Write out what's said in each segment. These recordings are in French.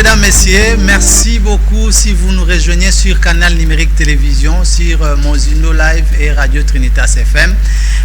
mesdames, messieurs, merci beaucoup si vous nous rejoignez sur Canal Numérique Télévision, sur Mozindo Live et Radio Trinitas FM,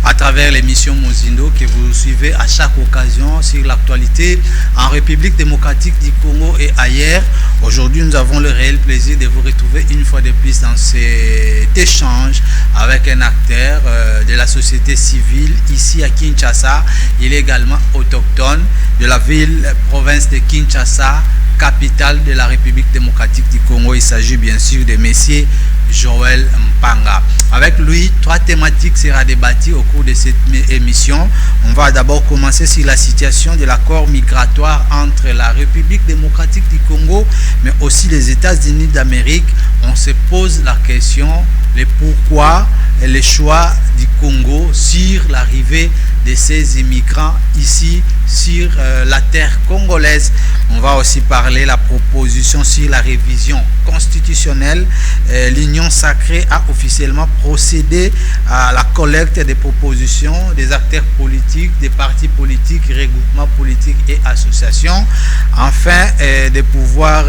à travers l'émission Mozindo que vous suivez à chaque occasion sur l'actualité en République démocratique du Congo et ailleurs. Aujourd'hui, nous avons le réel plaisir de vous retrouver une fois de plus dans cet échange avec un acteur de la société civile ici à Kinshasa. Il est également autochtone de la ville-province de Kinshasa, capitale de la République démocratique du Congo. Il s'agit bien sûr de Monsieur Joël Mpanga. Avec lui, 3 thématiques seront débattues au cours de cette émission. On va d'abord commencer sur la situation de l'accord migratoire entre la République démocratique du Congo, mais aussi les États-Unis d'Amérique. On se pose la question, le pourquoi et le choix du Congo sur l'arrivée de ces immigrants ici sur la terre congolaise. On va aussi parler de la proposition sur la révision constitutionnelle. L'Union sacrée a officiellement procédé à la collecte des propositions des acteurs politiques, des partis politiques, regroupements politiques et associations, afin de pouvoir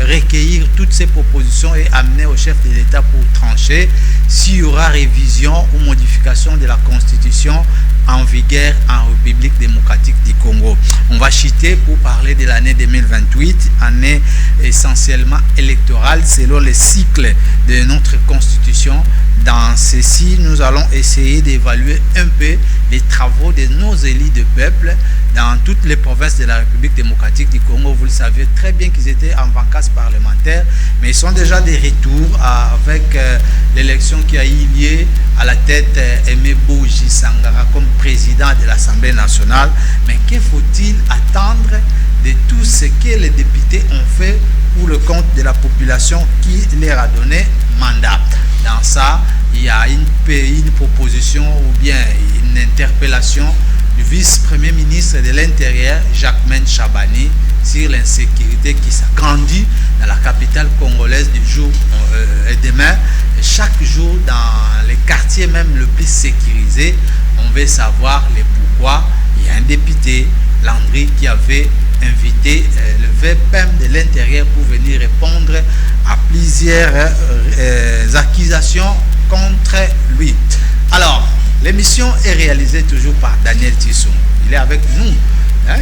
recueillir toutes ces propositions et amener au chef de l'État pour trancher s'il y aura révision ou modification de la Constitution en vigueur en République démocratique du Congo. On va chuter pour parler de l'année 2028, année essentiellement électorale selon le cycle de notre Constitution. Dans ceci, nous allons essayer d'évaluer un peu les travaux de nos élus de peuple dans toutes les provinces de la République démocratique du Congo. Vous le savez très bien qu'ils étaient en vacances parlementaires, mais ils sont déjà de retour avec l'élection qui a eu lieu à la tête Aimé Boji Sangara comme président de l'Assemblée nationale. Mais que faut-il attendre de tout ce que les députés ont fait pour le compte de la population qui leur a donné mandat? Dans ça, il y a une proposition ou bien une interpellation du vice-premier ministre de l'Intérieur, Jacquemain Chabani, sur l'insécurité qui s'agrandit dans la capitale congolaise du jour et demain. Et chaque jour, dans les quartiers même le plus sécurisés, on veut savoir les pourquoi. Il y a un député, Landry, qui avait invité le VPM de l'Intérieur pour venir répondre à plusieurs accusations contre lui. Alors, l'émission est réalisée toujours par Daniel Tissou. Il est avec nous.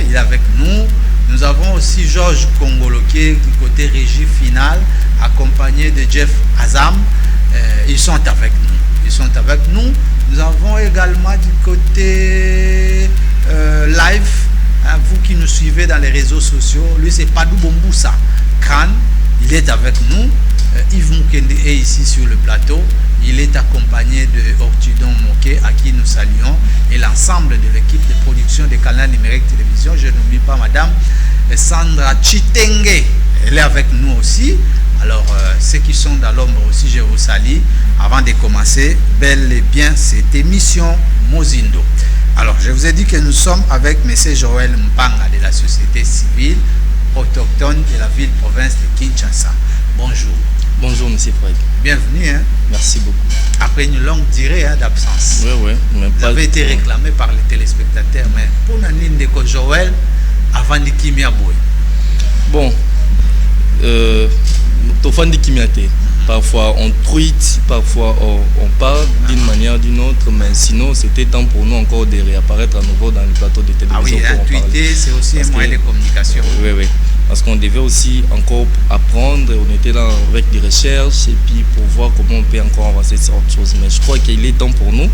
Il est avec nous. Nous avons aussi Georges Kongoloké du côté régie finale, accompagné de Jeff Azam. Ils sont avec nous. Ils sont avec nous. Nous avons également du côté live, vous qui nous suivez dans les réseaux sociaux, lui c'est Padou Bomboussa Kran, il est avec nous. Yves Moukende est ici sur le plateau. Il est accompagné de Ortudon Moké, à qui nous saluons, et l'ensemble de l'équipe de production de Canal Numérique Télévision. Je n'oublie pas Madame Sandra Chitenge, elle est avec nous aussi. Alors, ceux qui sont dans l'ombre aussi, je vous salue. Avant de commencer, bel et bien cette émission Mozindo. Alors, je vous ai dit que nous sommes avec M. Joël Mpanga de la société civile autochtone de la ville-province de Kinshasa. Bonjour. Bonjour, M. Fred. Bienvenue. Merci beaucoup. Après une longue durée d'absence. Oui. Vous avez été réclamé par les téléspectateurs, mais pour Nanine de Joël, avant de Kimia Boy. Bon, parfois on tweet, parfois on parle d'une manière ou d'une autre, mais sinon c'était temps pour nous encore de réapparaître à nouveau dans le plateau de télévision. Ah oui, tweeter c'est aussi un moyen de communication. Oui. Parce qu'on devait aussi encore apprendre, on était là avec des recherches et puis pour voir comment on peut encore avancer sur autre chose. Mais je crois qu'il est temps pour nous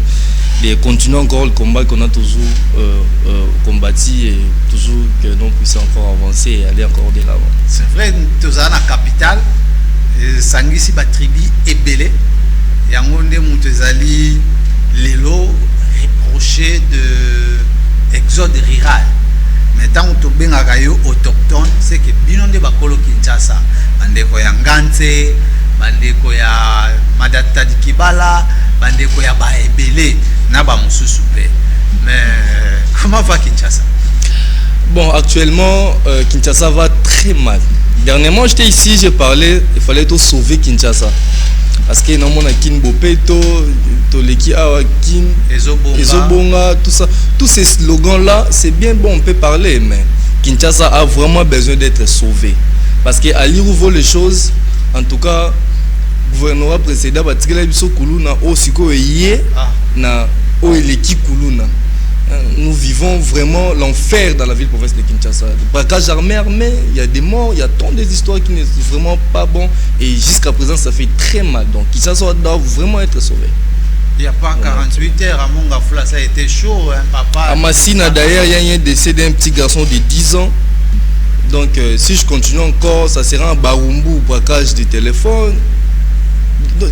de continuer encore le combat qu'on a toujours combattu et toujours que nous puissions encore avancer et aller encore de l'avant. C'est vrai, nous sommes dans la capitale, Sangisi Batribi est belé, Yangonde Moutezali, Lelo reproché de exode rural. Mais tant que tu es autochtone, c'est que Binonde Bakolo Kinshasa, Bandeko ya Ngante, Bandeko ya Madata di Kibala, Bandeko ya Baebele, Naba Moussousoupe. Mais comment va Kinshasa? Bon, actuellement, Kinshasa va très mal. Dernièrement, j'étais ici, j'ai parlé, il fallait tout sauver Kinshasa. Parce que nous avons Kin Bopeto, Toleki Awakin, Ezobonga, tout ça. Tous ces slogans-là, c'est bien bon, on peut parler, mais Kinshasa a vraiment besoin d'être sauvé. Parce qu'à lire où vont les choses, en tout cas, le gouvernement précédent, nous vivons vraiment l'enfer dans la ville province de Kinshasa. Braquage armé, il y a des morts, il y a tant des histoires qui ne sont vraiment pas bon. Et jusqu'à présent, ça fait très mal. Donc Kinshasa doit vraiment être sauvé. Il n'y a pas 48 heures à Mongafla, ça a été chaud, hein, papa. À Massina, d'ailleurs, il y a un décès d'un petit garçon de 10 ans. Donc, si je continue encore, ça sera un barumbu, braquage de téléphone.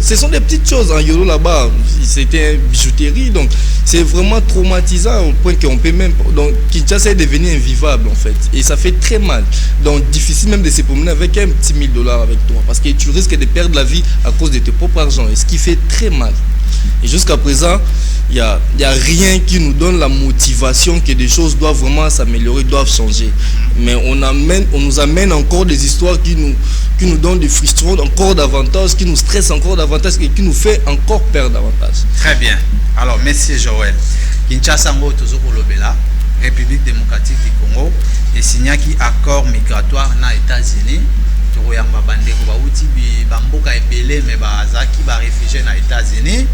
Ce sont des petites choses en Yolo là-bas. C'était une bijouterie, donc c'est vraiment traumatisant au point qu'on peut même. Donc, Kinshasa est devenu invivable en fait. Et ça fait très mal. Donc, difficile même de se promener avec un petit $1000 avec toi. Parce que tu risques de perdre la vie à cause de tes propres argent. Et ce qui fait très mal. Et jusqu'à présent, il n'y a rien qui nous donne la motivation que des choses doivent vraiment s'améliorer, doivent changer. Mais on nous amène encore des histoires qui nous donnent des frustrations encore davantage, qui nous stressent encore davantage et qui nous fait encore perdre davantage. Très bien. Alors, merci Joël. Kinshasa, Lobela, République démocratique du Congo, et signé qui accord migratoire dans les États-Unis. Toyamba bandeko bauti bamboka ebele mais bazaki ba réfugié na États-Unis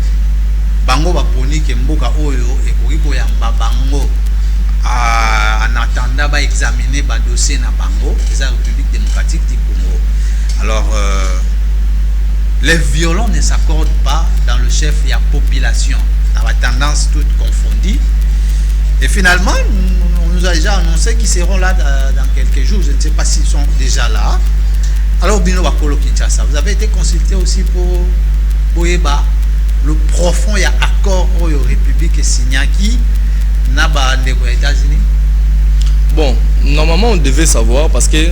bango baponi ke mboka oyo ekoki koyamba bango en attendant ba examiner ba dossier na bango la République démocratique du Congo. Alors les violents ne s'accordent pas dans le chef et la population, dans la tendance toute confondue. Et finalement, on nous a déjà annoncé qu'ils seront là dans quelques jours. Je ne sais pas s'ils sont déjà là. Alors, Bino Bakolo Kinshasa, vous avez été consulté aussi pour le profond il y a accord aux République et Signaki n'a pas aux États-Unis. Bon, normalement on devait savoir parce que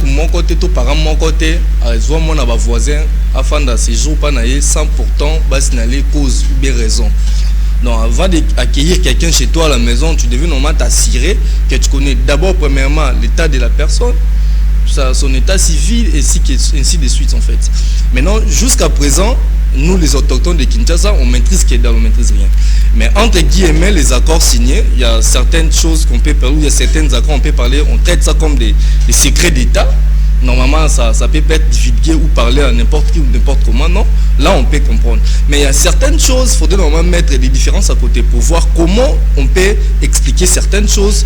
mon côté, tout parent mon côté, soit mon voisin afin de séjour pas naïe sans pourtant signaler cause ou bien raison. Donc avant d'accueillir quelqu'un chez toi à la maison, tu devais normalement t'assurer que tu connais d'abord premièrement l'état de la personne, son état civil et ainsi de suite en fait. Maintenant, jusqu'à présent, nous les autochtones de Kinshasa, on maîtrise ce qui est dans, on maîtrise rien. Mais entre guillemets, les accords signés, il y a certaines choses qu'on peut parler, il y a certains accords on peut parler, on traite ça comme des secrets d'État. Normalement, ça peut être divulgué ou parler à n'importe qui ou n'importe comment, non? Là, on peut comprendre. Mais il y a certaines choses, il faudrait normalement mettre des différences à côté pour voir comment on peut expliquer certaines choses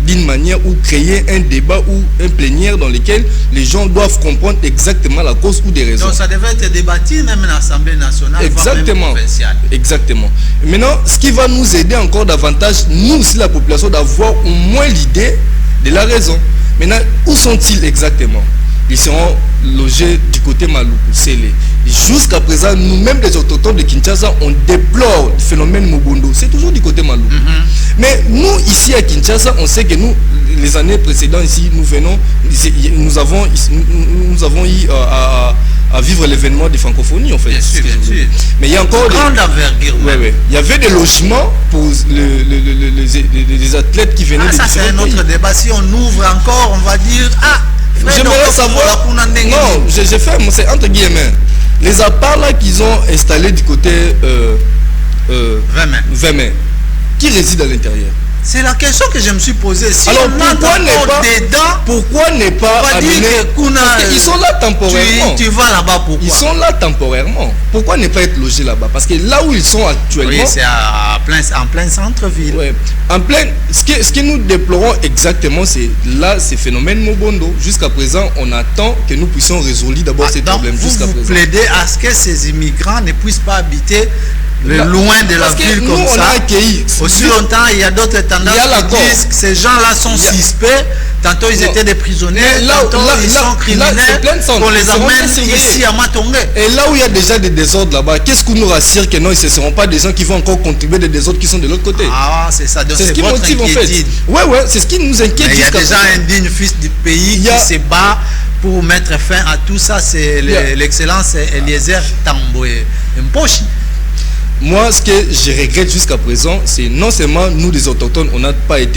d'une manière ou créer un débat ou un plénière dans lequel les gens doivent comprendre exactement la cause ou des raisons. Donc ça devait être débattu même à l'Assemblée nationale, exactement, voire même provinciale. Exactement. Maintenant, ce qui va nous aider encore davantage, nous aussi la population, d'avoir au moins l'idée de la raison. Maintenant, où sont-ils exactement? Ils seront logés du côté Maluku, Sélé. Jusqu'à présent, nous-mêmes les autochtones de Kinshasa, on déplore le phénomène Mobondo. C'est toujours du côté Maluku. Mais nous, ici à Kinshasa, on sait que nous, les années précédentes, ici, nous avons eu à vivre l'événement de francophonie, en fait. Bien sûr, bien sûr. Mais il y a encore grande envergure. Ouais. Il y avait des logements pour les athlètes qui venaient de ça, c'est un autre débat. Si on ouvre encore, on va dire j'aimerais savoir. Non, j'ai fait, c'est entre guillemets. Les apparts là qu'ils ont installés du côté 20 mai, qui réside à l'intérieur? C'est la question que je me suis posée. Si alors pourquoi ne pas amener, ils sont là temporairement. Tu vas là-bas pourquoi? Ils sont là temporairement. Pourquoi ne pas être logés là-bas? Parce que là où ils sont actuellement, oui, c'est en plein centre-ville. Ouais. En plein. Ce que nous déplorons exactement, c'est là ces phénomènes Mobondo. Jusqu'à présent, on attend que nous puissions résoudre d'abord ces problèmes. Jusqu'à présent. Vous plaidez à ce que ces immigrants ne puissent pas habiter loin de la ville comme nous, ça. On a accueilli. Aussi longtemps, il y a d'autres tendances qui disent que ces gens-là sont suspects. Tantôt ils étaient des prisonniers, tantôt ils sont criminels. On les amène ici à Matongé. Et là où il y a déjà des désordres là-bas, qu'est-ce qu'on nous rassure que non, ce ne seront pas des gens qui vont encore contribuer des désordres qui sont de l'autre côté? Ah, c'est ça. C'est ce qui motive en fait. Ouais, c'est ce qui nous inquiète. Il y a déjà un digne fils du pays qui se bat pour mettre fin à tout ça. C'est l'excellence Eliezer Tamboé Mposhi. Moi, ce que je regrette jusqu'à présent, c'est non seulement nous, les autochtones, on n'a pas été